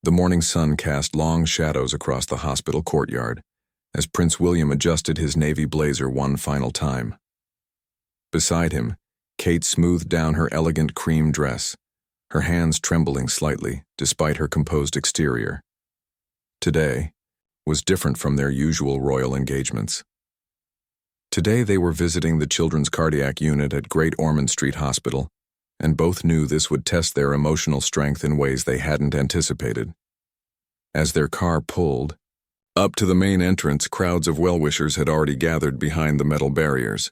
The morning sun cast long shadows across the hospital courtyard as Prince William adjusted his navy blazer one final time. Beside him, Kate smoothed down her elegant cream dress, her hands trembling slightly despite her composed exterior. Today was different from their usual royal engagements. Today they were visiting the Children's Cardiac Unit at Great Ormond Street Hospital, and both knew this would test their emotional strength in ways they hadn't anticipated. As their car pulled up to the main entrance, crowds of well-wishers had already gathered behind the metal barriers.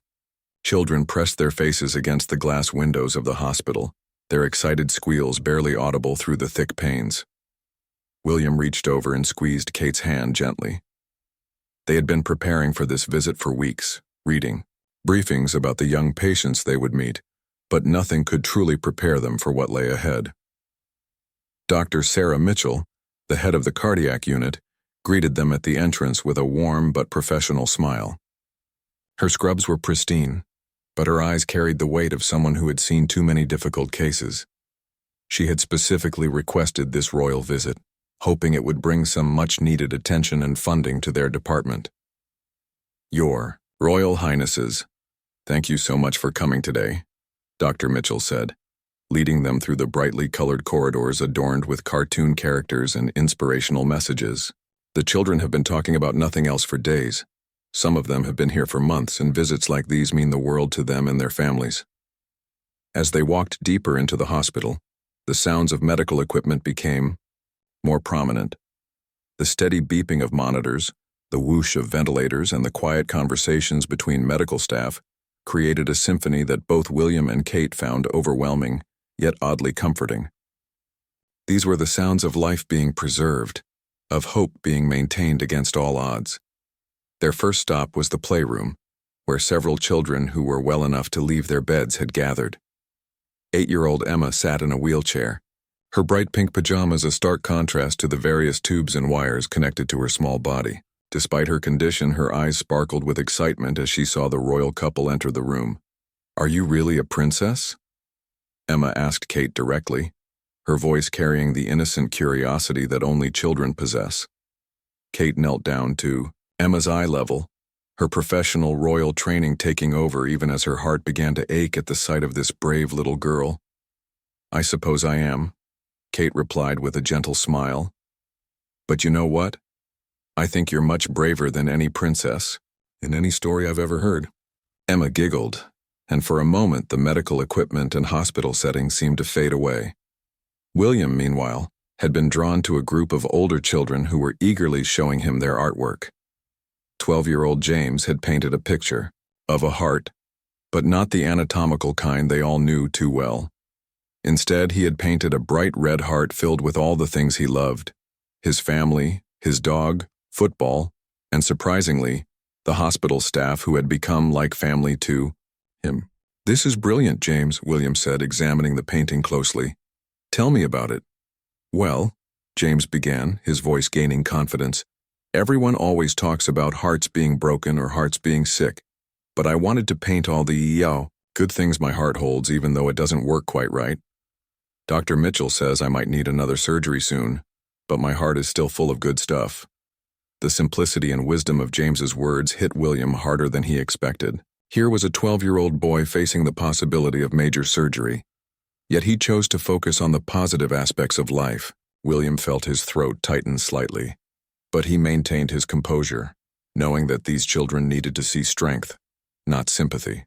Children pressed their faces against the glass windows of the hospital, their excited squeals barely audible through the thick panes. William reached over and squeezed Kate's hand gently. They had been preparing for this visit for weeks, reading briefings about the young patients they would meet, but nothing could truly prepare them for what lay ahead. Dr. Sarah Mitchell, the head of the cardiac unit, greeted them at the entrance with a warm but professional smile. Her scrubs were pristine, but her eyes carried the weight of someone who had seen too many difficult cases. She had specifically requested this royal visit, hoping it would bring some much-needed attention and funding to their department. "Your Royal Highnesses, thank you so much for coming today," Dr. Mitchell said, leading them through the brightly colored corridors adorned with cartoon characters and inspirational messages. The children have been talking about nothing else for days. Some of them have been here for months, and visits like these mean the world to them and their families. As they walked deeper into the hospital, the sounds of medical equipment became more prominent. The steady beeping of monitors, the whoosh of ventilators, and the quiet conversations between medical staff created a symphony that both William and Kate found overwhelming, yet oddly comforting. These were the sounds of life being preserved, of hope being maintained against all odds. Their first stop was the playroom, where several children who were well enough to leave their beds had gathered. 8-year-old Emma sat in a wheelchair, her bright pink pajamas a stark contrast to the various tubes and wires connected to her small body. Despite her condition, her eyes sparkled with excitement as she saw the royal couple enter the room. "Are you really a princess?" Emma asked Kate directly, her voice carrying the innocent curiosity that only children possess. Kate knelt down to Emma's eye level, her professional royal training taking over even as her heart began to ache at the sight of this brave little girl. "I suppose I am," Kate replied with a gentle smile. "But you know what? I think you're much braver than any princess in any story I've ever heard." Emma giggled, and for a moment the medical equipment and hospital setting seemed to fade away. William, meanwhile, had been drawn to a group of older children who were eagerly showing him their artwork. 12-year-old James had painted a picture of a heart, but not the anatomical kind they all knew too well. Instead, he had painted a bright red heart filled with all the things he loved: his family, his dog, football, and surprisingly, the hospital staff who had become like family to him. "This is brilliant, James," William said, examining the painting closely. "Tell me about it." "Well," James began, his voice gaining confidence, "everyone always talks about hearts being broken or hearts being sick, but I wanted to paint all the good things my heart holds, even though it doesn't work quite right. Dr. Mitchell says I might need another surgery soon, but my heart is still full of good stuff." The simplicity and wisdom of James's words hit William harder than he expected. Here was a 12-year-old boy facing the possibility of major surgery, yet he chose to focus on the positive aspects of life. William felt his throat tighten slightly, but he maintained his composure, knowing that these children needed to see strength, not sympathy.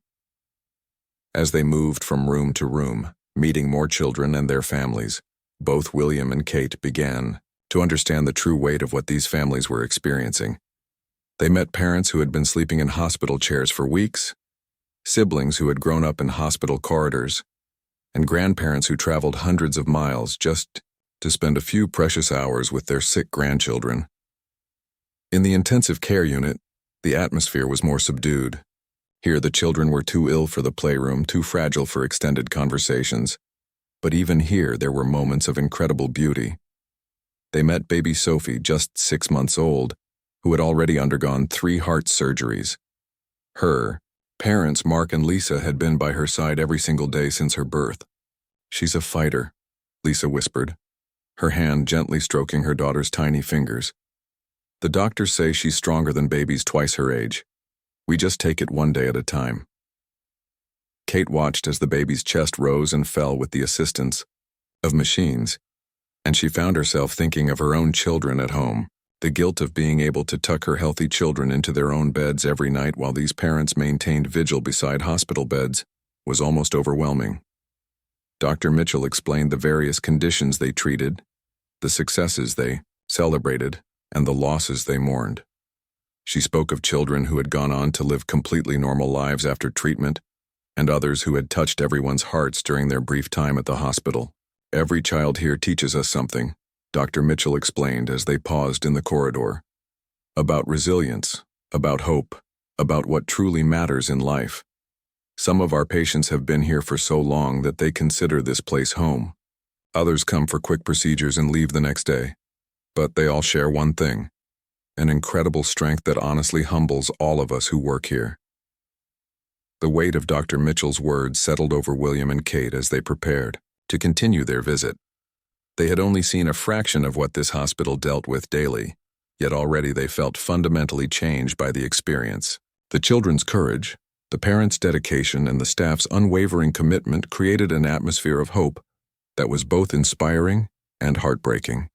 As they moved from room to room, meeting more children and their families, both William and Kate began to understand the true weight of what these families were experiencing. They met parents who had been sleeping in hospital chairs for weeks, siblings who had grown up in hospital corridors, and grandparents who traveled hundreds of miles just to spend a few precious hours with their sick grandchildren. In the intensive care unit, the atmosphere was more subdued. Here the children were too ill for the playroom, too fragile for extended conversations. But even here there were moments of incredible beauty. They met baby Sophie, just 6 months old, who had already undergone 3 heart surgeries. Her parents, Mark and Lisa, had been by her side every single day since her birth. "She's a fighter," Lisa whispered. her hand gently stroking her daughter's tiny fingers. "The doctors say she's stronger than babies twice her age. We just take it one day at a time." Kate watched as the baby's chest rose and fell with the assistance of machines, and she found herself thinking of her own children at home. The guilt of being able to tuck her healthy children into their own beds every night while these parents maintained vigil beside hospital beds was almost overwhelming. Dr. Mitchell explained the various conditions they treated, the successes they celebrated, and the losses they mourned. She spoke of children who had gone on to live completely normal lives after treatment, and others who had touched everyone's hearts during their brief time at the hospital. "Every child here teaches us something," Dr. Mitchell explained as they paused in the corridor. "About resilience, about hope, about what truly matters in life. Some of our patients have been here for so long that they consider this place home. Others come for quick procedures and leave the next day. But they all share one thing, an incredible strength that honestly humbles all of us who work here." The weight of Dr. Mitchell's words settled over William and Kate as they prepared to continue their visit. They had only seen a fraction of what this hospital dealt with daily, yet already they felt fundamentally changed by the experience. The children's courage, the parents' dedication, and the staff's unwavering commitment created an atmosphere of hope that was both inspiring and heartbreaking.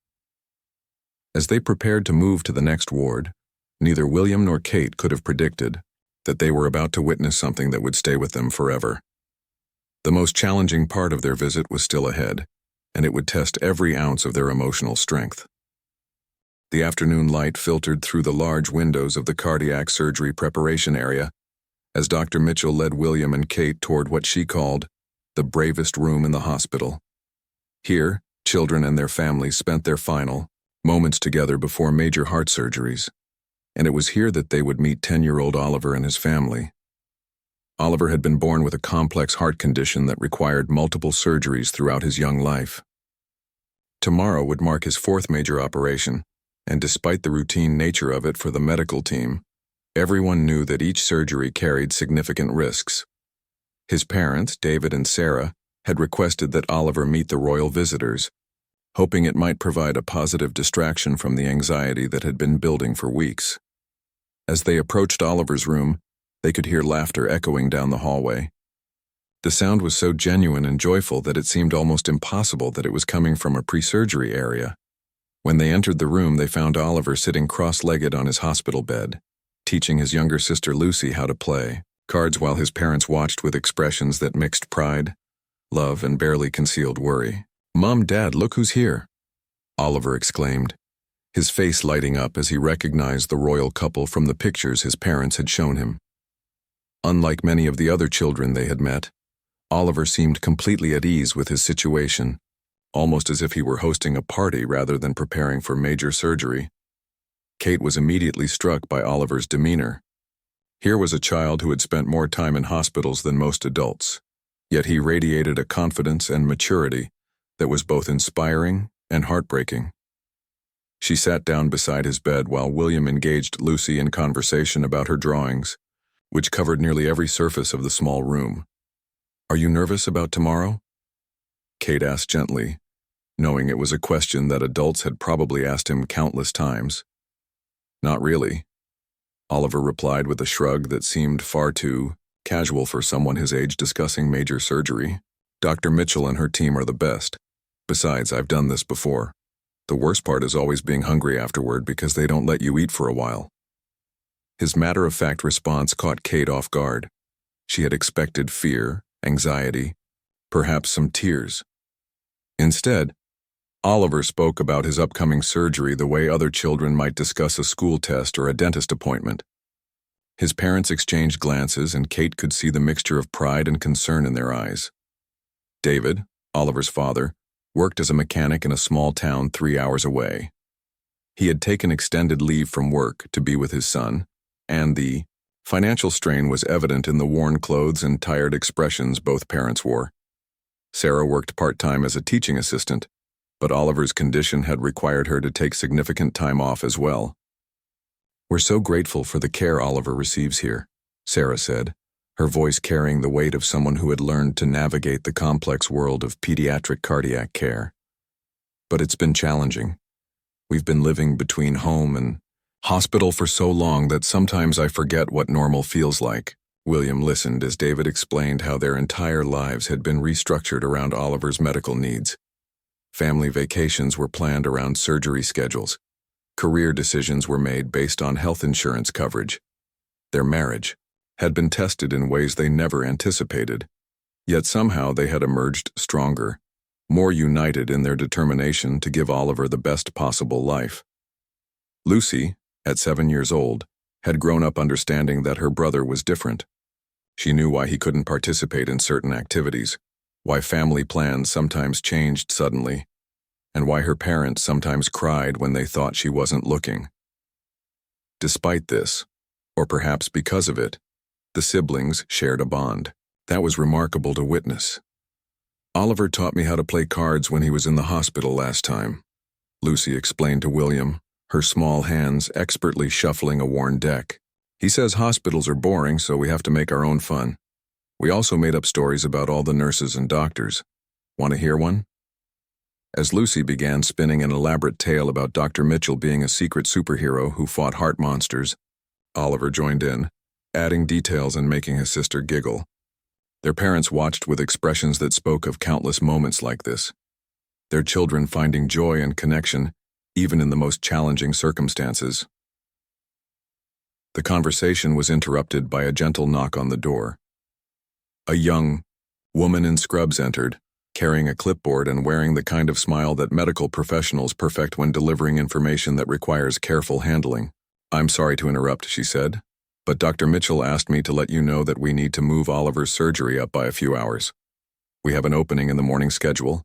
As they prepared to move to the next ward, neither William nor Kate could have predicted that they were about to witness something that would stay with them forever. The most challenging part of their visit was still ahead, and it would test every ounce of their emotional strength. The afternoon light filtered through the large windows of the cardiac surgery preparation area as Dr. Mitchell led William and Kate toward what she called the bravest room in the hospital. Here, children and their families spent their final moments together before major heart surgeries, and it was here that they would meet 10-year-old Oliver and his family. Oliver had been born with a complex heart condition that required multiple surgeries throughout his young life. Tomorrow would mark his fourth major operation, and despite the routine nature of it for the medical team, everyone knew that each surgery carried significant risks. His parents, David and Sarah, had requested that Oliver meet the royal visitors, hoping it might provide a positive distraction from the anxiety that had been building for weeks. As they approached Oliver's room, they could hear laughter echoing down the hallway. The sound was so genuine and joyful that it seemed almost impossible that it was coming from a pre-surgery area. When they entered the room, they found Oliver sitting cross-legged on his hospital bed, teaching his younger sister Lucy how to play cards while his parents watched with expressions that mixed pride, love, and barely concealed worry. "Mom, Dad, look who's here," Oliver exclaimed, his face lighting up as he recognized the royal couple from the pictures his parents had shown him. Unlike many of the other children they had met, Oliver seemed completely at ease with his situation, almost as if he were hosting a party rather than preparing for major surgery. Kate was immediately struck by Oliver's demeanor. Here was a child who had spent more time in hospitals than most adults, yet he radiated a confidence and maturity that was both inspiring and heartbreaking. She sat down beside his bed while William engaged Lucy in conversation about her drawings, which covered nearly every surface of the small room. "Are you nervous about tomorrow?" Kate asked gently, knowing it was a question that adults had probably asked him countless times. "Not really," Oliver replied with a shrug that seemed far too casual for someone his age discussing major surgery. "Dr. Mitchell and her team are the best. Besides, I've done this before. The worst part is always being hungry afterward because they don't let you eat for a while." His matter-of-fact response caught Kate off guard. She had expected fear, anxiety, perhaps some tears. Instead, Oliver spoke about his upcoming surgery the way other children might discuss a school test or a dentist appointment. His parents exchanged glances, and Kate could see the mixture of pride and concern in their eyes. David, Oliver's father, worked as a mechanic in a small town 3 hours away. He had taken extended leave from work to be with his son, and the financial strain was evident in the worn clothes and tired expressions both parents wore. Sarah worked part-time as a teaching assistant, but Oliver's condition had required her to take significant time off as well. "We're so grateful for the care Oliver receives here," Sarah said, her voice carrying the weight of someone who had learned to navigate the complex world of pediatric cardiac care. But it's been challenging. We've been living between home and hospital for so long that sometimes I forget what normal feels like. William listened as David explained how their entire lives had been restructured around Oliver's medical needs. Family vacations were planned around surgery schedules. Career decisions were made based on health insurance coverage. Their marriage had been tested in ways they never anticipated. Yet somehow they had emerged stronger, more united in their determination to give Oliver the best possible life. Lucy, at 7 years old, had grown up understanding that her brother was different. She knew why he couldn't participate in certain activities, why family plans sometimes changed suddenly, and why her parents sometimes cried when they thought she wasn't looking. Despite this, or perhaps because of it, the siblings shared a bond that was remarkable to witness. Oliver taught me how to play cards when he was in the hospital last time, Lucy explained to William, her small hands expertly shuffling a worn deck. He says hospitals are boring, so we have to make our own fun. We also made up stories about all the nurses and doctors. Want to hear one? As Lucy began spinning an elaborate tale about Dr. Mitchell being a secret superhero who fought heart monsters, Oliver joined in, adding details and making his sister giggle. Their parents watched with expressions that spoke of countless moments like this, their children finding joy and connection, even in the most challenging circumstances. The conversation was interrupted by a gentle knock on the door. A young woman in scrubs entered, carrying a clipboard and wearing the kind of smile that medical professionals perfect when delivering information that requires careful handling. "I'm sorry to interrupt," she said, "but Dr. Mitchell asked me to let you know that we need to move Oliver's surgery up by a few hours. We have an opening in the morning schedule,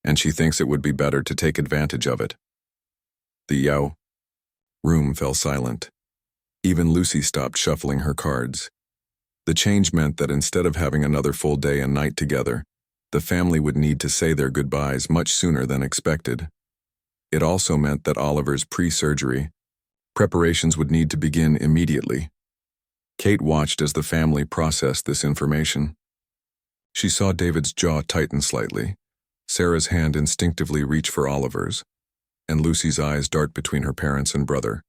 and she thinks it would be better to take advantage of it." The room fell silent. Even Lucy stopped shuffling her cards. The change meant that instead of having another full day and night together, the family would need to say their goodbyes much sooner than expected. It also meant that Oliver's pre-surgery preparations would need to begin immediately. Kate watched as the family processed this information. She saw David's jaw tighten slightly, Sarah's hand instinctively reach for Oliver's, and Lucy's eyes dart between her parents and brother,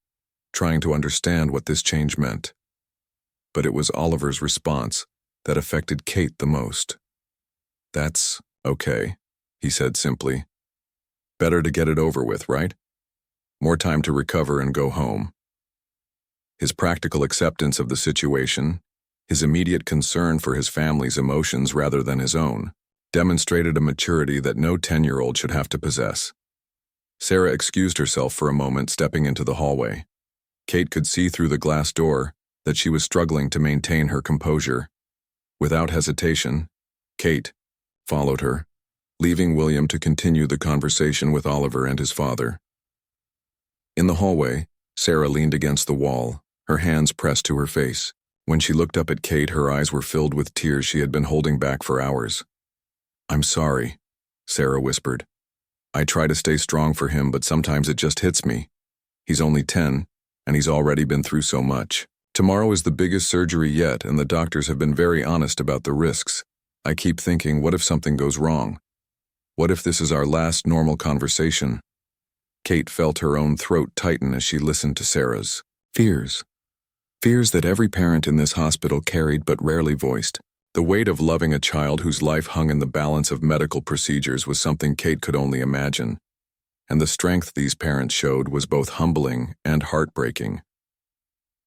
trying to understand what this change meant. But it was Oliver's response that affected Kate the most. "That's okay," he said simply. "Better to get it over with, right? More time to recover and go home." His practical acceptance of the situation, his immediate concern for his family's emotions rather than his own, demonstrated a maturity that no 10-year-old should have to possess. Sarah excused herself for a moment, stepping into the hallway. Kate could see through the glass door that she was struggling to maintain her composure. Without hesitation, Kate followed her, leaving William to continue the conversation with Oliver and his father. In the hallway, Sarah leaned against the wall, her hands pressed to her face. When she looked up at Kate, her eyes were filled with tears she had been holding back for hours. "I'm sorry," Sarah whispered. "I try to stay strong for him, but sometimes it just hits me. He's only 10, and he's already been through so much. Tomorrow is the biggest surgery yet, and the doctors have been very honest about the risks. I keep thinking, what if something goes wrong? What if this is our last normal conversation?" Kate felt her own throat tighten as she listened to Sarah's fears. Fears that every parent in this hospital carried but rarely voiced. The weight of loving a child whose life hung in the balance of medical procedures was something Kate could only imagine. And the strength these parents showed was both humbling and heartbreaking.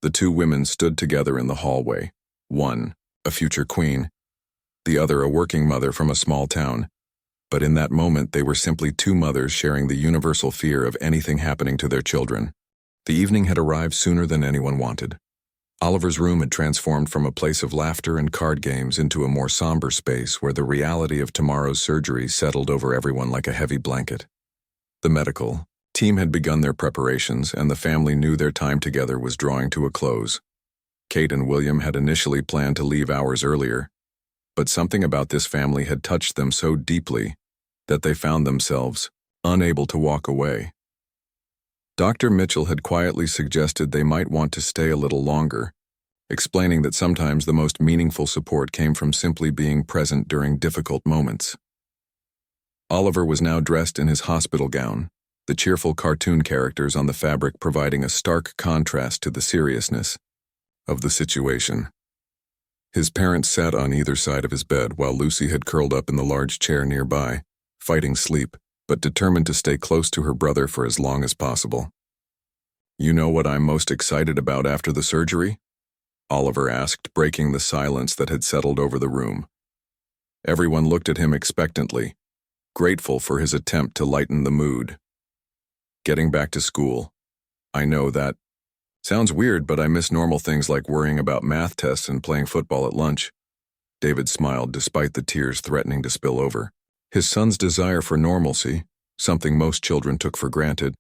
The two women stood together in the hallway, one, a future queen, the other a working mother from a small town. But in that moment they were simply two mothers sharing the universal fear of anything happening to their children. The evening had arrived sooner than anyone wanted. Oliver's room had transformed from a place of laughter and card games into a more somber space where the reality of tomorrow's surgery settled over everyone like a heavy blanket. The medical team had begun their preparations, and the family knew their time together was drawing to a close. Kate and William had initially planned to leave hours earlier, but something about this family had touched them so deeply that they found themselves unable to walk away. Dr. Mitchell had quietly suggested they might want to stay a little longer, explaining that sometimes the most meaningful support came from simply being present during difficult moments. Oliver was now dressed in his hospital gown, the cheerful cartoon characters on the fabric providing a stark contrast to the seriousness of the situation. His parents sat on either side of his bed while Lucy had curled up in the large chair nearby, fighting sleep, but determined to stay close to her brother for as long as possible. "You know what I'm most excited about after the surgery?" Oliver asked, breaking the silence that had settled over the room. Everyone looked at him expectantly, grateful for his attempt to lighten the mood. "Getting back to school. I know that. Sounds weird, but I miss normal things like worrying about math tests and playing football at lunch." David smiled despite the tears threatening to spill over. His son's desire for normalcy, something most children took for granted,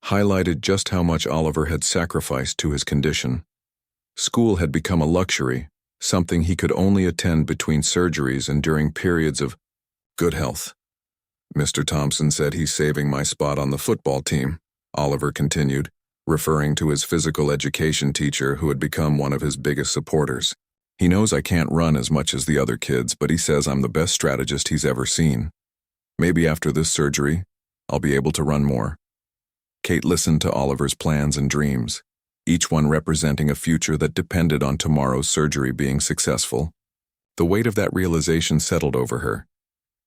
highlighted just how much Oliver had sacrificed to his condition. School had become a luxury, something he could only attend between surgeries and during periods of good health. "Mr. Thompson said he's saving my spot on the football team," Oliver continued, referring to his physical education teacher who had become one of his biggest supporters. "He knows I can't run as much as the other kids, but he says I'm the best strategist he's ever seen. Maybe after this surgery, I'll be able to run more." Kate listened to Oliver's plans and dreams, each one representing a future that depended on tomorrow's surgery being successful. The weight of that realization settled over her,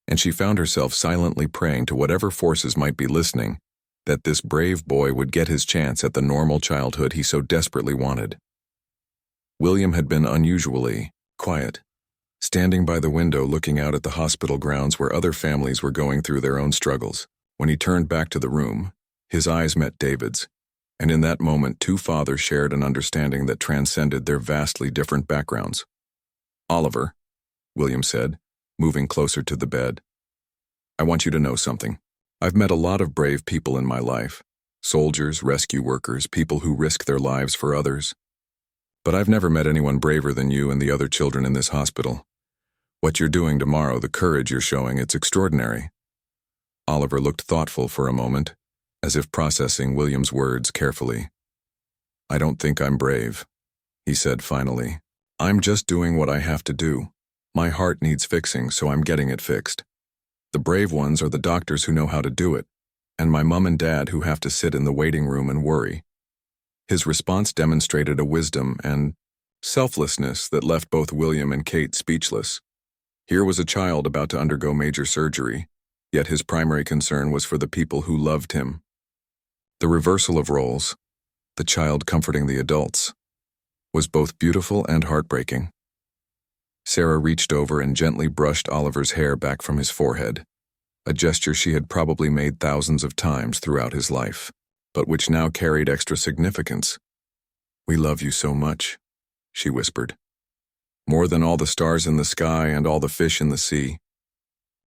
and she found herself silently praying to whatever forces might be listening that this brave boy would get his chance at the normal childhood he so desperately wanted. William had been unusually quiet, standing by the window looking out at the hospital grounds where other families were going through their own struggles. When he turned back to the room, his eyes met David's, and in that moment two fathers shared an understanding that transcended their vastly different backgrounds. "Oliver," William said, moving closer to the bed, "I want you to know something. I've met a lot of brave people in my life, soldiers, rescue workers, people who risk their lives for others. But I've never met anyone braver than you and the other children in this hospital. What you're doing tomorrow, the courage you're showing, it's extraordinary." Oliver looked thoughtful for a moment, as if processing William's words carefully. "I don't think I'm brave," he said finally. "I'm just doing what I have to do. My heart needs fixing, so I'm getting it fixed. The brave ones are the doctors who know how to do it, and my mom and dad who have to sit in the waiting room and worry." His response demonstrated a wisdom and selflessness that left both William and Kate speechless. Here was a child about to undergo major surgery, yet his primary concern was for the people who loved him. The reversal of roles, the child comforting the adults, was both beautiful and heartbreaking. Sarah reached over and gently brushed Oliver's hair back from his forehead, a gesture she had probably made thousands of times throughout his life, but which now carried extra significance. "We love you so much," she whispered. "More than all the stars in the sky and all the fish in the sea."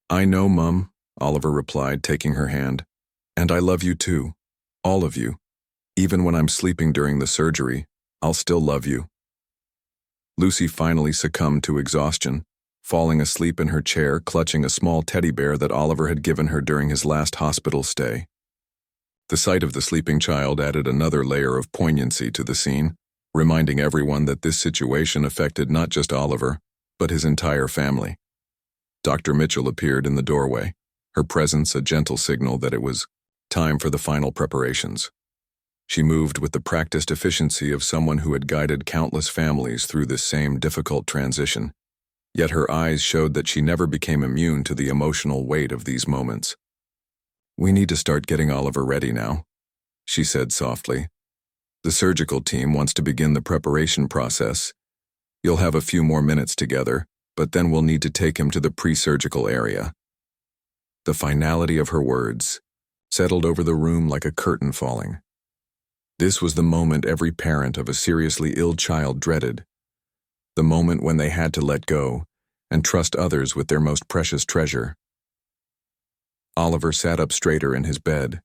"I know, Mum," Oliver replied, taking her hand. "And I love you too. All of you. Even when I'm sleeping during the surgery, I'll still love you." Lucy finally succumbed to exhaustion, falling asleep in her chair, clutching a small teddy bear that Oliver had given her during his last hospital stay. The sight of the sleeping child added another layer of poignancy to the scene, reminding everyone that this situation affected not just Oliver, but his entire family. Dr. Mitchell appeared in the doorway, her presence a gentle signal that it was time for the final preparations. She moved with the practiced efficiency of someone who had guided countless families through this same difficult transition, yet her eyes showed that she never became immune to the emotional weight of these moments. "We need to start getting Oliver ready now," she said softly. "The surgical team wants to begin the preparation process. You'll have a few more minutes together, but then we'll need to take him to the pre-surgical area." The finality of her words settled over the room like a curtain falling. This was the moment every parent of a seriously ill child dreaded, the moment when they had to let go and trust others with their most precious treasure. Oliver sat up straighter in his bed,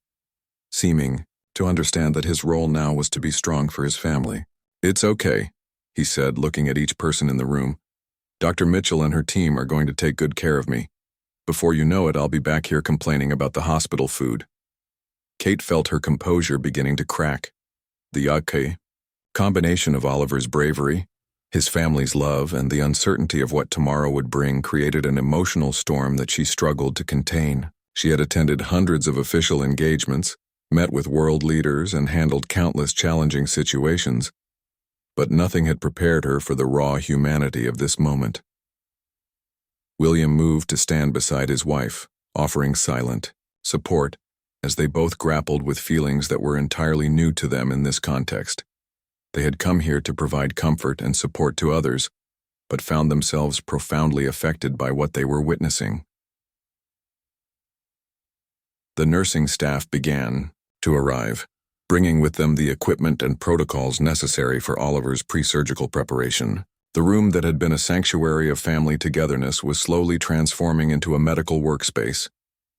seeming to understand that his role now was to be strong for his family. "It's okay," he said, looking at each person in the room. "Dr. Mitchell and her team are going to take good care of me. Before you know it, I'll be back here complaining about the hospital food." Kate felt her composure beginning to crack. The combination of Oliver's bravery, His family's love and the uncertainty of what tomorrow would bring created an emotional storm that she struggled to contain. She had attended hundreds of official engagements, met with world leaders, and handled countless challenging situations, but nothing had prepared her for the raw humanity of this moment. William moved to stand beside his wife, offering silent support as they both grappled with feelings that were entirely new to them in this context. They had come here to provide comfort and support to others, but found themselves profoundly affected by what they were witnessing. The nursing staff began to arrive, bringing with them the equipment and protocols necessary for Oliver's pre-surgical preparation. The room that had been a sanctuary of family togetherness was slowly transforming into a medical workspace,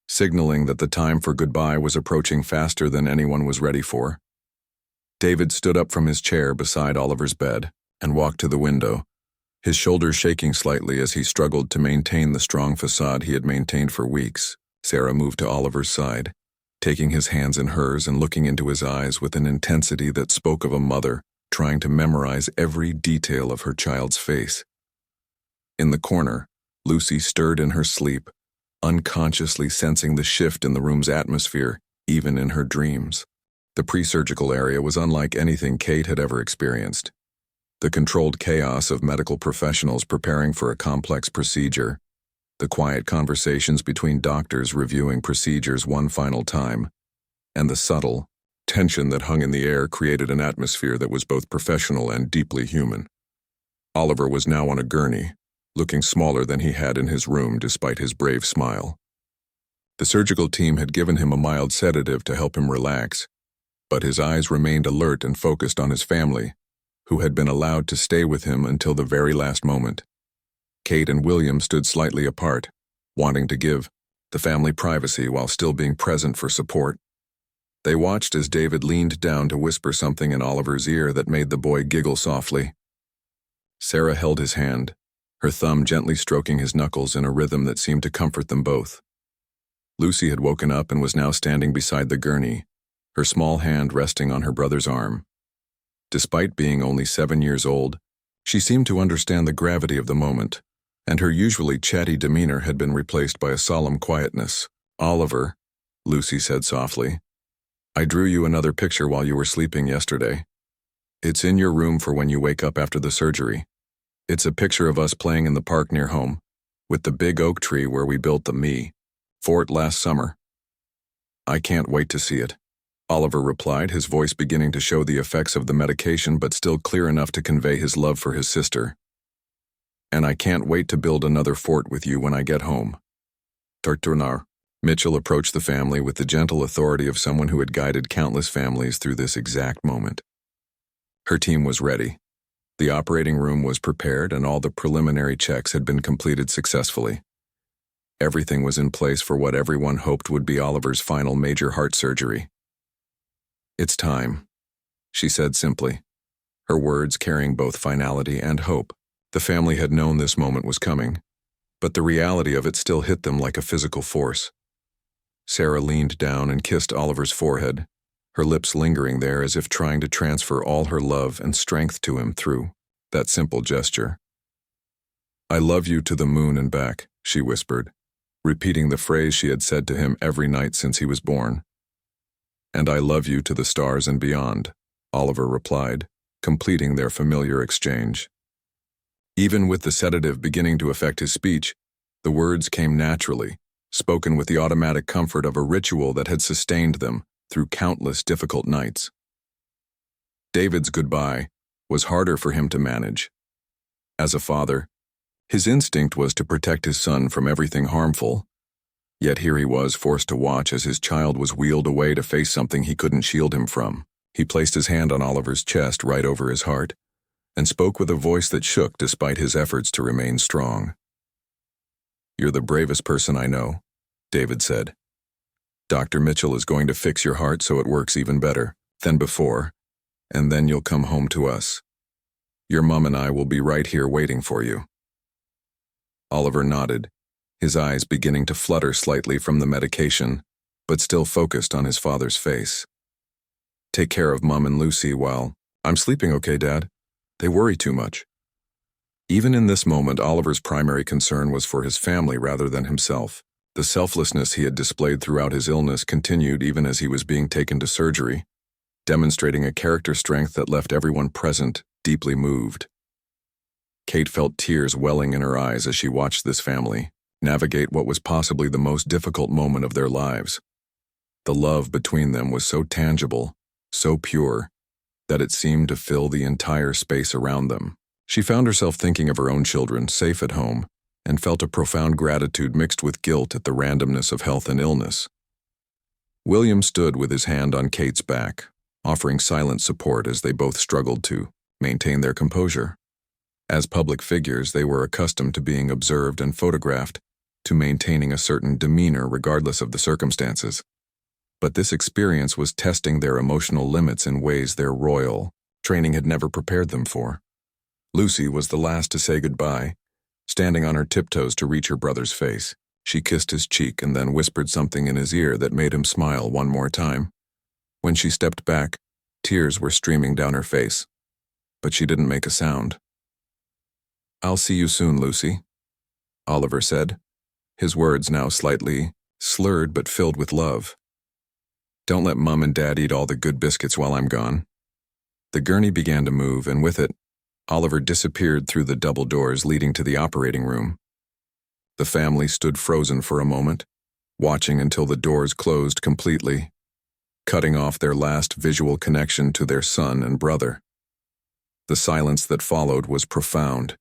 signaling that the time for goodbye was approaching faster than anyone was ready for. David stood up from his chair beside Oliver's bed and walked to the window, his shoulders shaking slightly as he struggled to maintain the strong facade he had maintained for weeks. Sarah moved to Oliver's side, taking his hands in hers and looking into his eyes with an intensity that spoke of a mother trying to memorize every detail of her child's face. In the corner, Lucy stirred in her sleep, unconsciously sensing the shift in the room's atmosphere, even in her dreams. The pre-surgical area was unlike anything Kate had ever experienced. The controlled chaos of medical professionals preparing for a complex procedure, the quiet conversations between doctors reviewing procedures one final time, and the subtle tension that hung in the air created an atmosphere that was both professional and deeply human. Oliver was now on a gurney, looking smaller than he had in his room despite his brave smile. The surgical team had given him a mild sedative to help him relax, but his eyes remained alert and focused on his family, who had been allowed to stay with him until the very last moment. Kate and William stood slightly apart, wanting to give the family privacy while still being present for support. They watched as David leaned down to whisper something in Oliver's ear that made the boy giggle softly. Sarah held his hand, her thumb gently stroking his knuckles in a rhythm that seemed to comfort them both. Lucy had woken up and was now standing beside the gurney, her small hand resting on her brother's arm. Despite being only 7 years old, she seemed to understand the gravity of the moment, and her usually chatty demeanor had been replaced by a solemn quietness. "Oliver," Lucy said softly, "I drew you another picture while you were sleeping yesterday. It's in your room for when you wake up after the surgery. It's a picture of us playing in the park near home, with the big oak tree where we built the fort last summer. I can't wait to see it," Oliver replied, his voice beginning to show the effects of the medication but still clear enough to convey his love for his sister. "And I can't wait to build another fort with you when I get home." Tortunar. Mitchell approached the family with the gentle authority of someone who had guided countless families through this exact moment. Her team was ready. The operating room was prepared and all the preliminary checks had been completed successfully. Everything was in place for what everyone hoped would be Oliver's final major heart surgery. "It's time," she said simply, her words carrying both finality and hope. The family had known this moment was coming, but the reality of it still hit them like a physical force. Sarah leaned down and kissed Oliver's forehead, her lips lingering there as if trying to transfer all her love and strength to him through that simple gesture. "I love you to the moon and back," she whispered, repeating the phrase she had said to him every night since he was born. "And I love you to the stars and beyond," Oliver replied, completing their familiar exchange. Even with the sedative beginning to affect his speech, the words came naturally, spoken with the automatic comfort of a ritual that had sustained them through countless difficult nights. David's goodbye was harder for him to manage. As a father, his instinct was to protect his son from everything harmful, yet here he was forced to watch as his child was wheeled away to face something he couldn't shield him from. He placed his hand on Oliver's chest right over his heart, and spoke with a voice that shook despite his efforts to remain strong. "You're the bravest person I know," David said. "Dr. Mitchell is going to fix your heart so it works even better than before, and then you'll come home to us. Your mom and I will be right here waiting for you." Oliver nodded, his eyes beginning to flutter slightly from the medication, but still focused on his father's face. "Take care of Mom and Lucy while I'm sleeping, okay, Dad? They worry too much." Even in this moment, Oliver's primary concern was for his family rather than himself. The selflessness he had displayed throughout his illness continued even as he was being taken to surgery, demonstrating a character strength that left everyone present deeply moved. Kate felt tears welling in her eyes as she watched this family navigate what was possibly the most difficult moment of their lives. The love between them was so tangible, so pure, that it seemed to fill the entire space around them. She found herself thinking of her own children, safe at home, and felt a profound gratitude mixed with guilt at the randomness of health and illness. William stood with his hand on Kate's back, offering silent support as they both struggled to maintain their composure. As public figures, they were accustomed to being observed and photographed, to maintaining a certain demeanor regardless of the circumstances. But this experience was testing their emotional limits in ways their royal training had never prepared them for. Lucy was the last to say goodbye, standing on her tiptoes to reach her brother's face. She kissed his cheek and then whispered something in his ear that made him smile one more time. When she stepped back, tears were streaming down her face, but she didn't make a sound. "I'll see you soon, Lucy," Oliver said, his words now slightly slurred but filled with love. "Don't let Mum and Dad eat all the good biscuits while I'm gone." The gurney began to move, and with it, Oliver disappeared through the double doors leading to the operating room. The family stood frozen for a moment, watching until the doors closed completely, cutting off their last visual connection to their son and brother. The silence that followed was profound.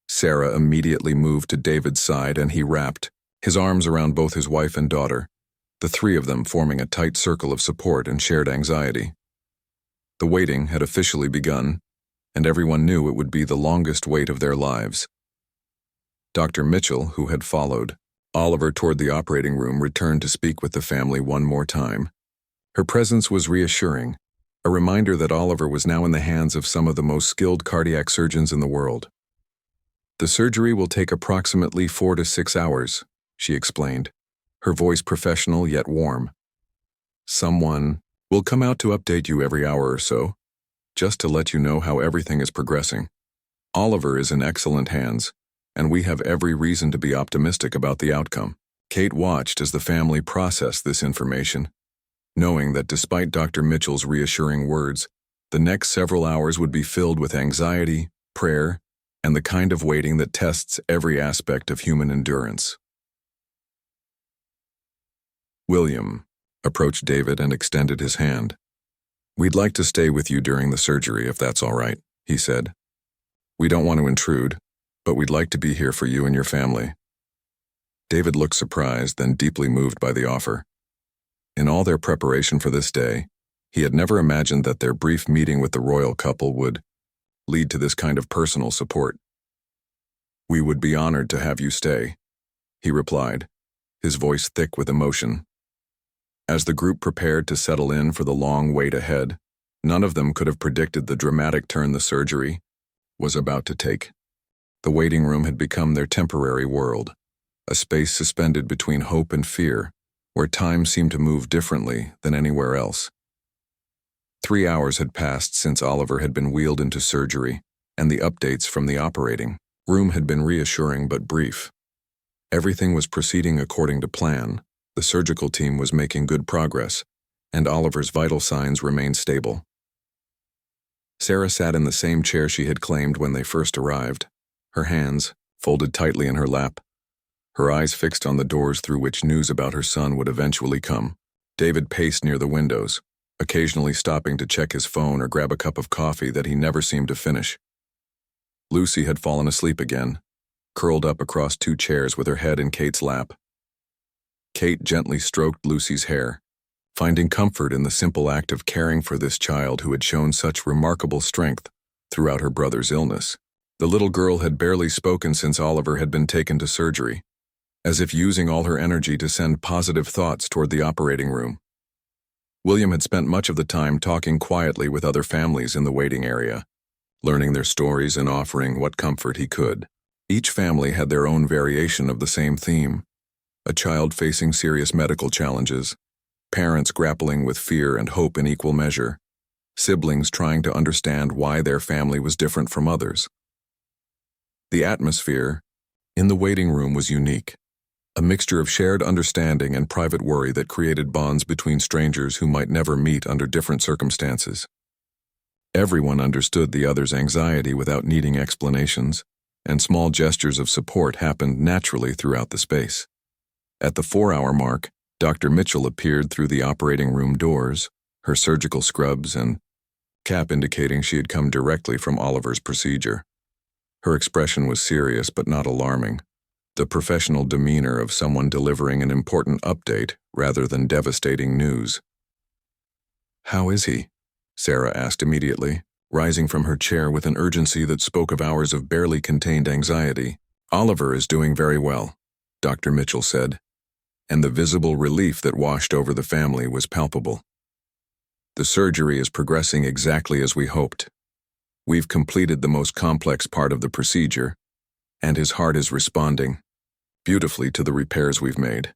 Sarah immediately moved to David's side and he wrapped his arms around both his wife and daughter, the three of them forming a tight circle of support and shared anxiety. The waiting had officially begun, and everyone knew it would be the longest wait of their lives. Dr. Mitchell, who had followed Oliver toward the operating room, returned to speak with the family one more time. Her presence was reassuring, a reminder that Oliver was now in the hands of some of the most skilled cardiac surgeons in the world. "The surgery will take approximately 4 to 6 hours, she explained, her voice professional yet warm. "Someone will come out to update you every hour or so, just to let you know how everything is progressing. Oliver is in excellent hands, and we have every reason to be optimistic about the outcome." Kate watched as the family processed this information, knowing that despite Dr. Mitchell's reassuring words, the next several hours would be filled with anxiety, prayer, and the kind of waiting that tests every aspect of human endurance. William approached David and extended his hand. "We'd like to stay with you during the surgery, if that's all right," he said. "We don't want to intrude, but we'd like to be here for you and your family." David looked surprised, then deeply moved by the offer. In all their preparation for this day, he had never imagined that their brief meeting with the royal couple would lead to this kind of personal support. "We would be honored to have you stay," he replied, his voice thick with emotion. As the group prepared to settle in for the long wait ahead, none of them could have predicted the dramatic turn the surgery was about to take. The waiting room had become their temporary world, a space suspended between hope and fear, where time seemed to move differently than anywhere else. 3 hours had passed since Oliver had been wheeled into surgery, and the updates from the operating room had been reassuring but brief. Everything was proceeding according to plan, the surgical team was making good progress, and Oliver's vital signs remained stable. Sarah sat in the same chair she had claimed when they first arrived, her hands folded tightly in her lap, her eyes fixed on the doors through which news about her son would eventually come. David paced near the windows, occasionally stopping to check his phone or grab a cup of coffee that he never seemed to finish. Lucy had fallen asleep again, curled up across 2 chairs with her head in Kate's lap. Kate gently stroked Lucy's hair, finding comfort in the simple act of caring for this child who had shown such remarkable strength throughout her brother's illness. The little girl had barely spoken since Oliver had been taken to surgery, as if using all her energy to send positive thoughts toward the operating room. William had spent much of the time talking quietly with other families in the waiting area, learning their stories and offering what comfort he could. Each family had their own variation of the same theme: a child facing serious medical challenges, parents grappling with fear and hope in equal measure, siblings trying to understand why their family was different from others. The atmosphere in the waiting room was unique, a mixture of shared understanding and private worry that created bonds between strangers who might never meet under different circumstances. Everyone understood the other's anxiety without needing explanations, and small gestures of support happened naturally throughout the space. At the 4-hour mark, Dr. Mitchell appeared through the operating room doors, her surgical scrubs and cap indicating she had come directly from Oliver's procedure. Her expression was serious but not alarming, the professional demeanor of someone delivering an important update rather than devastating news. "How is he?" Sarah asked immediately, rising from her chair with an urgency that spoke of hours of barely contained anxiety. "Oliver is doing very well," Dr. Mitchell said, and the visible relief that washed over the family was palpable. "The surgery is progressing exactly as we hoped. We've completed the most complex part of the procedure, and his heart is responding beautifully to the repairs we've made."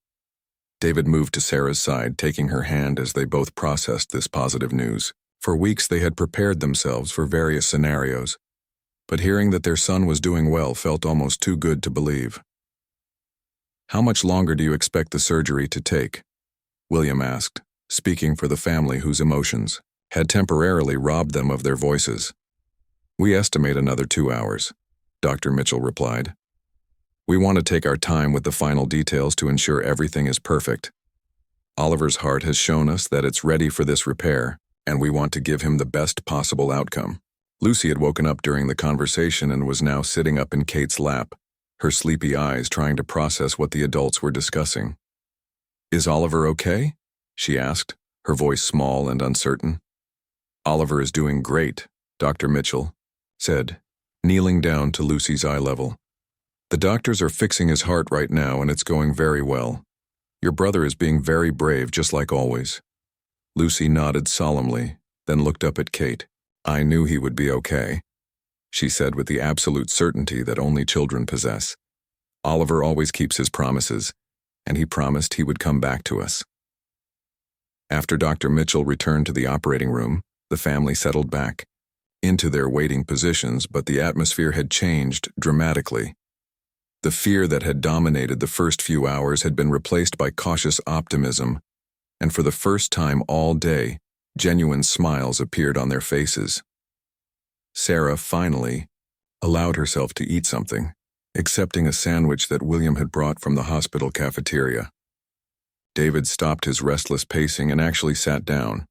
David moved to Sarah's side, taking her hand as they both processed this positive news. For weeks they had prepared themselves for various scenarios, but hearing that their son was doing well felt almost too good to believe. "How much longer do you expect the surgery to take?" William asked, speaking for the family whose emotions had temporarily robbed them of their voices. "We estimate another 2 hours," Dr. Mitchell replied. "We want to take our time with the final details to ensure everything is perfect. Oliver's heart has shown us that it's ready for this repair, and we want to give him the best possible outcome." Lucy had woken up during the conversation and was now sitting up in Kate's lap, her sleepy eyes trying to process what the adults were discussing. "Is Oliver okay?" she asked, her voice small and uncertain. "Oliver is doing great," Dr. Mitchell said, kneeling down to Lucy's eye level. "The doctors are fixing his heart right now and it's going very well. Your brother is being very brave, just like always." Lucy nodded solemnly, then looked up at Kate. "I knew he would be okay," she said with the absolute certainty that only children possess. "Oliver always keeps his promises, and he promised he would come back to us." After Dr. Mitchell returned to the operating room, the family settled back into their waiting positions, but the atmosphere had changed dramatically. The fear that had dominated the first few hours had been replaced by cautious optimism, and for the first time all day, genuine smiles appeared on their faces. Sarah finally allowed herself to eat something, accepting a sandwich that William had brought from the hospital cafeteria. David stopped his restless pacing and actually sat down,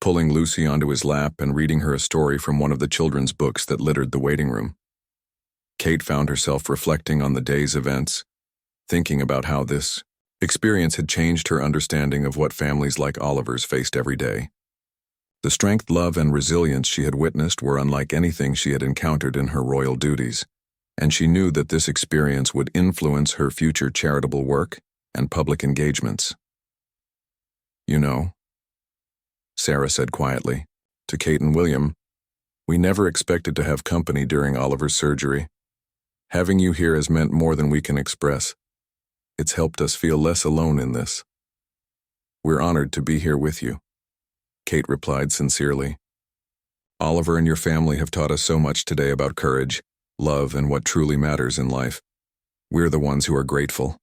pulling Lucy onto his lap and reading her a story from one of the children's books that littered the waiting room. Kate found herself reflecting on the day's events, thinking about how this experience had changed her understanding of what families like Oliver's faced every day. The strength, love, and resilience she had witnessed were unlike anything she had encountered in her royal duties, and she knew that this experience would influence her future charitable work and public engagements. "You know," Sarah said quietly, to Kate and William, "we never expected to have company during Oliver's surgery. Having you here has meant more than we can express. It's helped us feel less alone in this." "We're honored to be here with you," Kate replied sincerely. "Oliver and your family have taught us so much today about courage, love, and what truly matters in life. We're the ones who are grateful."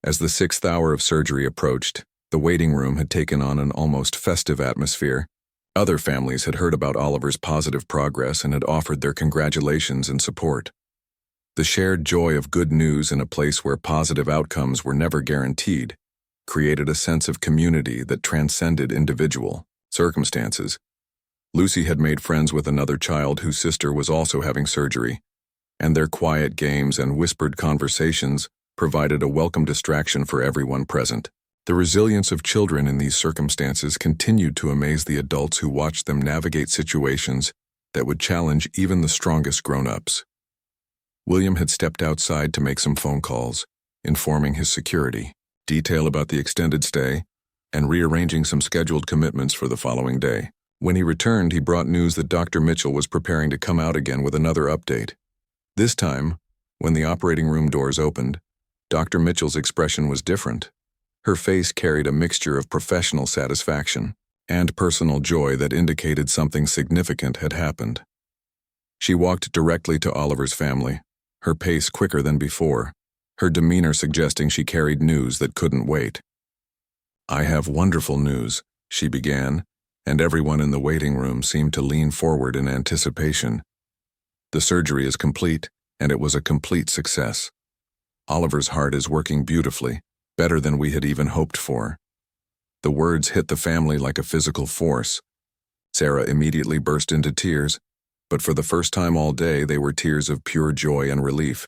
As the 6th hour of surgery approached, the waiting room had taken on an almost festive atmosphere. Other families had heard about Oliver's positive progress and had offered their congratulations and support. The shared joy of good news in a place where positive outcomes were never guaranteed created a sense of community that transcended individual circumstances. Lucy had made friends with another child whose sister was also having surgery, and their quiet games and whispered conversations provided a welcome distraction for everyone present. The resilience of children in these circumstances continued to amaze the adults who watched them navigate situations that would challenge even the strongest grown-ups. William had stepped outside to make some phone calls, informing his security, detail about the extended stay, and rearranging some scheduled commitments for the following day. When he returned, he brought news that Dr. Mitchell was preparing to come out again with another update. This time, when the operating room doors opened, Dr. Mitchell's expression was different. Her face carried a mixture of professional satisfaction and personal joy that indicated something significant had happened. She walked directly to Oliver's family, her pace quicker than before, her demeanor suggesting she carried news that couldn't wait. "I have wonderful news," she began, and everyone in the waiting room seemed to lean forward in anticipation. "The surgery is complete, and it was a complete success. Oliver's heart is working beautifully, better than we had even hoped for." The words hit the family like a physical force. Sarah immediately burst into tears, but for the first time all day they were tears of pure joy and relief.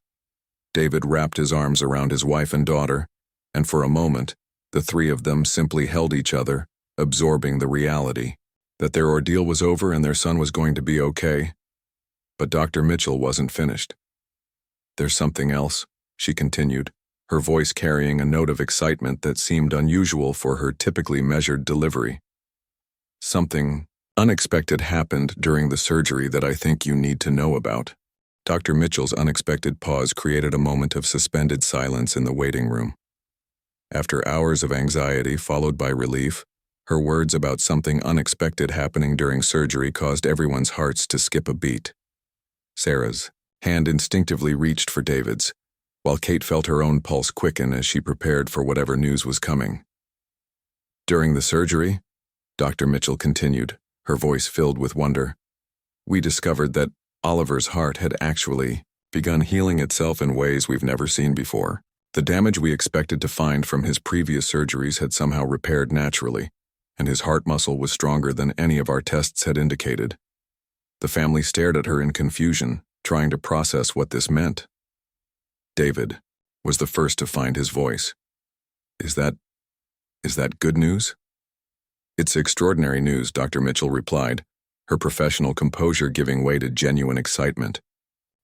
David wrapped his arms around his wife and daughter, and for a moment, the three of them simply held each other, absorbing the reality that their ordeal was over and their son was going to be okay. But Dr. Mitchell wasn't finished. "There's something else," she continued, her voice carrying a note of excitement that seemed unusual for her typically measured delivery. "Something unexpected happened during the surgery that I think you need to know about." Dr. Mitchell's unexpected pause created a moment of suspended silence in the waiting room. After hours of anxiety followed by relief, her words about something unexpected happening during surgery caused everyone's hearts to skip a beat. Sarah's hand instinctively reached for David's, while Kate felt her own pulse quicken as she prepared for whatever news was coming. "During the surgery," Dr. Mitchell continued, her voice filled with wonder, "we discovered that Oliver's heart had actually begun healing itself in ways we've never seen before. The damage we expected to find from his previous surgeries had somehow repaired naturally, and his heart muscle was stronger than any of our tests had indicated." The family stared at her in confusion, trying to process what this meant. David was the first to find his voice. Is that good news?" "It's extraordinary news," Dr. Mitchell replied, her professional composure giving way to genuine excitement.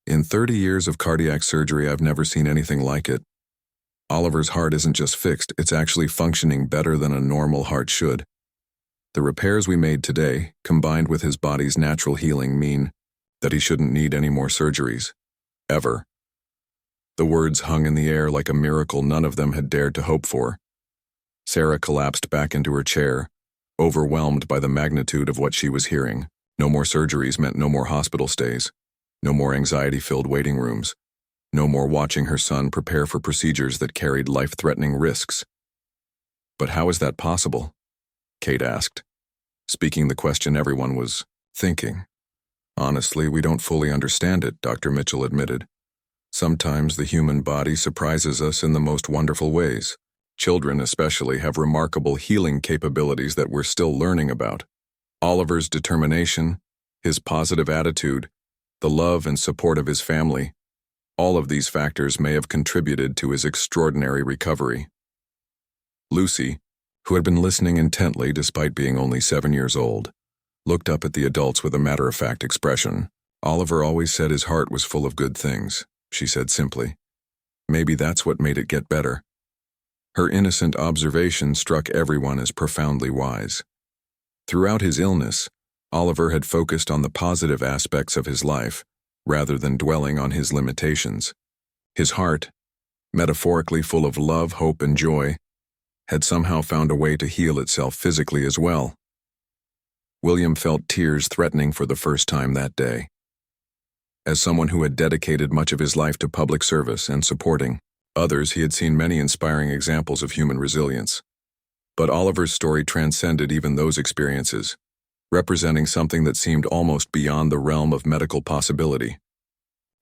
"In 30 years of cardiac surgery, I've never seen anything like it. Oliver's heart isn't just fixed, it's actually functioning better than a normal heart should. The repairs we made today, combined with his body's natural healing, mean that he shouldn't need any more surgeries. Ever." The words hung in the air like a miracle none of them had dared to hope for. Sarah collapsed back into her chair, overwhelmed by the magnitude of what she was hearing. No more surgeries meant no more hospital stays, no more anxiety-filled waiting rooms, no more watching her son prepare for procedures that carried life-threatening risks. "But how is that possible?" Kate asked, speaking the question everyone was thinking. "Honestly, we don't fully understand it," Dr. Mitchell admitted. "Sometimes the human body surprises us in the most wonderful ways. Children especially have remarkable healing capabilities that we're still learning about. Oliver's determination, his positive attitude, the love and support of his family, all of these factors may have contributed to his extraordinary recovery." Lucy, who had been listening intently despite being only 7 years old, looked up at the adults with a matter-of-fact expression. "Oliver always said his heart was full of good things," she said simply. "Maybe that's what made it get better." Her innocent observation struck everyone as profoundly wise. Throughout his illness, Oliver had focused on the positive aspects of his life, rather than dwelling on his limitations. His heart, metaphorically full of love, hope, and joy, had somehow found a way to heal itself physically as well. William felt tears threatening for the first time that day. As someone who had dedicated much of his life to public service and supporting others, he had seen many inspiring examples of human resilience. But Oliver's story transcended even those experiences, representing something that seemed almost beyond the realm of medical possibility.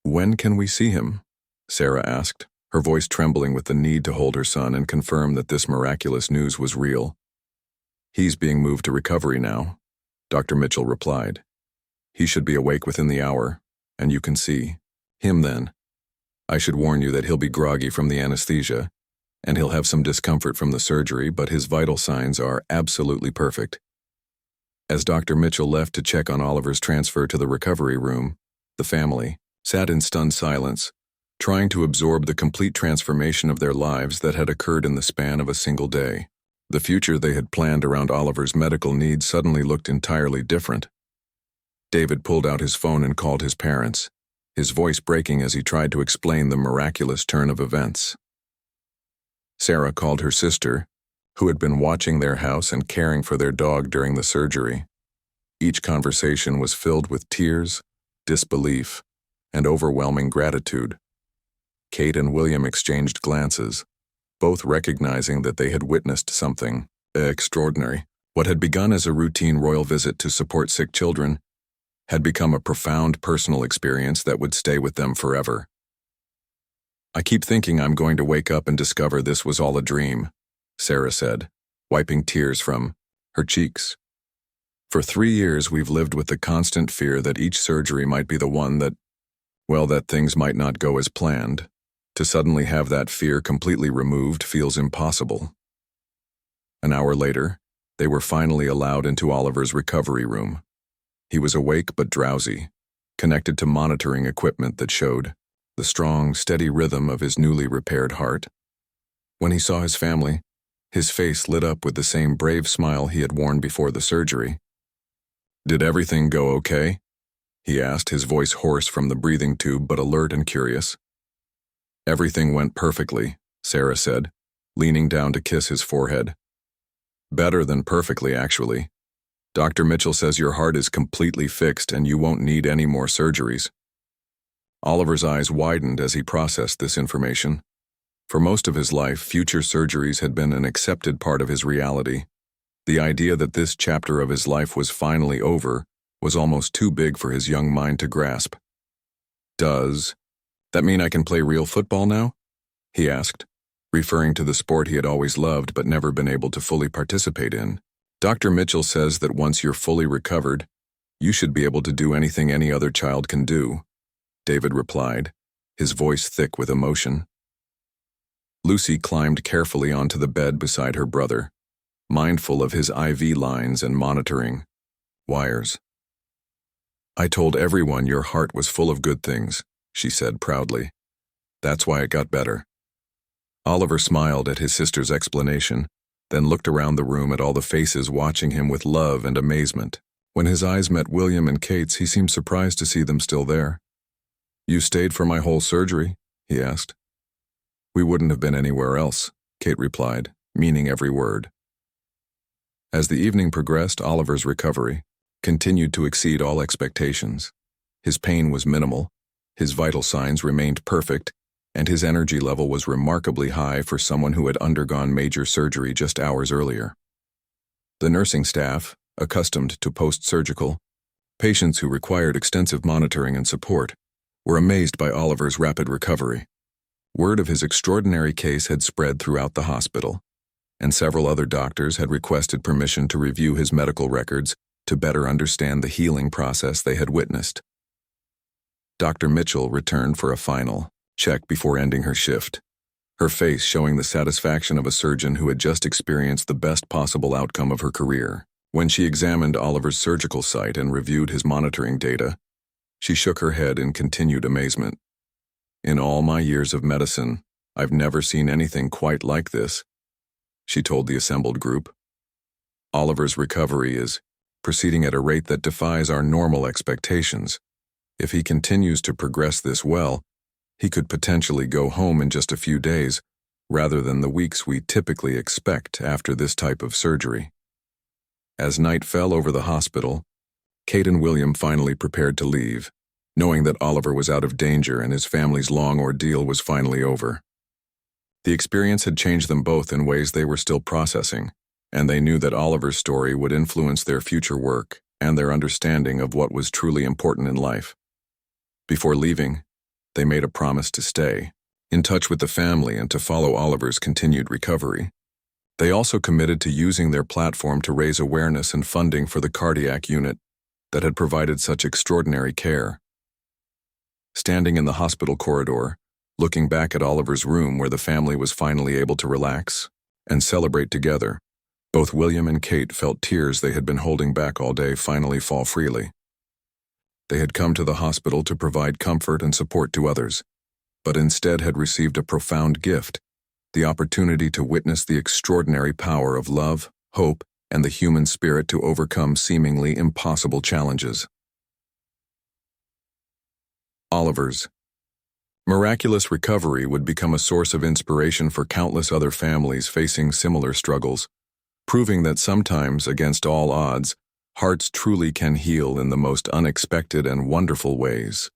"When can we see him?" Sarah asked, her voice trembling with the need to hold her son and confirm that this miraculous news was real. "He's being moved to recovery now," Dr. Mitchell replied. "He should be awake within the hour, and you can see him then. I should warn you that he'll be groggy from the anesthesia, and he'll have some discomfort from the surgery, but his vital signs are absolutely perfect." As Dr. Mitchell left to check on Oliver's transfer to the recovery room, the family sat in stunned silence, trying to absorb the complete transformation of their lives that had occurred in the span of a single day. The future they had planned around Oliver's medical needs suddenly looked entirely different. David pulled out his phone and called his parents, his voice breaking as he tried to explain the miraculous turn of events. Sarah called her sister, who had been watching their house and caring for their dog during the surgery. Each conversation was filled with tears, disbelief, and overwhelming gratitude. Kate and William exchanged glances, both recognizing that they had witnessed something extraordinary. What had begun as a routine royal visit to support sick children had become a profound personal experience that would stay with them forever. "I keep thinking I'm going to wake up and discover this was all a dream," Sarah said, wiping tears from her cheeks. "For 3 years we've lived with the constant fear that each surgery might be the one that things might not go as planned. To suddenly have that fear completely removed feels impossible." An hour later, they were finally allowed into Oliver's recovery room. He was awake but drowsy, connected to monitoring equipment that showed the strong, steady rhythm of his newly repaired heart. When he saw his family, his face lit up with the same brave smile he had worn before the surgery. "Did everything go okay?" he asked, his voice hoarse from the breathing tube but alert and curious. "Everything went perfectly," Sarah said, leaning down to kiss his forehead. "Better than perfectly, actually. Dr. Mitchell says your heart is completely fixed and you won't need any more surgeries." Oliver's eyes widened as he processed this information. For most of his life, future surgeries had been an accepted part of his reality. The idea that this chapter of his life was finally over was almost too big for his young mind to grasp. "Does that mean I can play real football now?" he asked, referring to the sport he had always loved but never been able to fully participate in. "Dr. Mitchell says that once you're fully recovered, you should be able to do anything any other child can do," David replied, his voice thick with emotion. Lucy climbed carefully onto the bed beside her brother, mindful of his IV lines and monitoring wires. "I told everyone your heart was full of good things," she said proudly. "That's why it got better." Oliver smiled at his sister's explanation, then looked around the room at all the faces watching him with love and amazement. When his eyes met William and Kate's, he seemed surprised to see them still there. "You stayed for my whole surgery?" he asked. "We wouldn't have been anywhere else," Kate replied, meaning every word. As the evening progressed, Oliver's recovery continued to exceed all expectations. His pain was minimal, his vital signs remained perfect, and his energy level was remarkably high for someone who had undergone major surgery just hours earlier. The nursing staff, accustomed to post-surgical patients who required extensive monitoring and support, were amazed by Oliver's rapid recovery. Word of his extraordinary case had spread throughout the hospital, and several other doctors had requested permission to review his medical records to better understand the healing process they had witnessed. Dr. Mitchell returned for a final check before ending her shift, her face showing the satisfaction of a surgeon who had just experienced the best possible outcome of her career. When she examined Oliver's surgical site and reviewed his monitoring data, she shook her head in continued amazement. "In all my years of medicine, I've never seen anything quite like this," she told the assembled group. "Oliver's recovery is proceeding at a rate that defies our normal expectations. If he continues to progress this well, he could potentially go home in just a few days, rather than the weeks we typically expect after this type of surgery." As night fell over the hospital, Kate and William finally prepared to leave, knowing that Oliver was out of danger and his family's long ordeal was finally over. The experience had changed them both in ways they were still processing, and they knew that Oliver's story would influence their future work and their understanding of what was truly important in life. Before leaving, they made a promise to stay in touch with the family and to follow Oliver's continued recovery. They also committed to using their platform to raise awareness and funding for the cardiac unit that had provided such extraordinary care. Standing in the hospital corridor, looking back at Oliver's room where the family was finally able to relax and celebrate together, both William and Kate felt tears they had been holding back all day finally fall freely. They had come to the hospital to provide comfort and support to others, but instead had received a profound gift, the opportunity to witness the extraordinary power of love, hope, and the human spirit to overcome seemingly impossible challenges. Oliver's miraculous recovery would become a source of inspiration for countless other families facing similar struggles, proving that sometimes, against all odds, hearts truly can heal in the most unexpected and wonderful ways.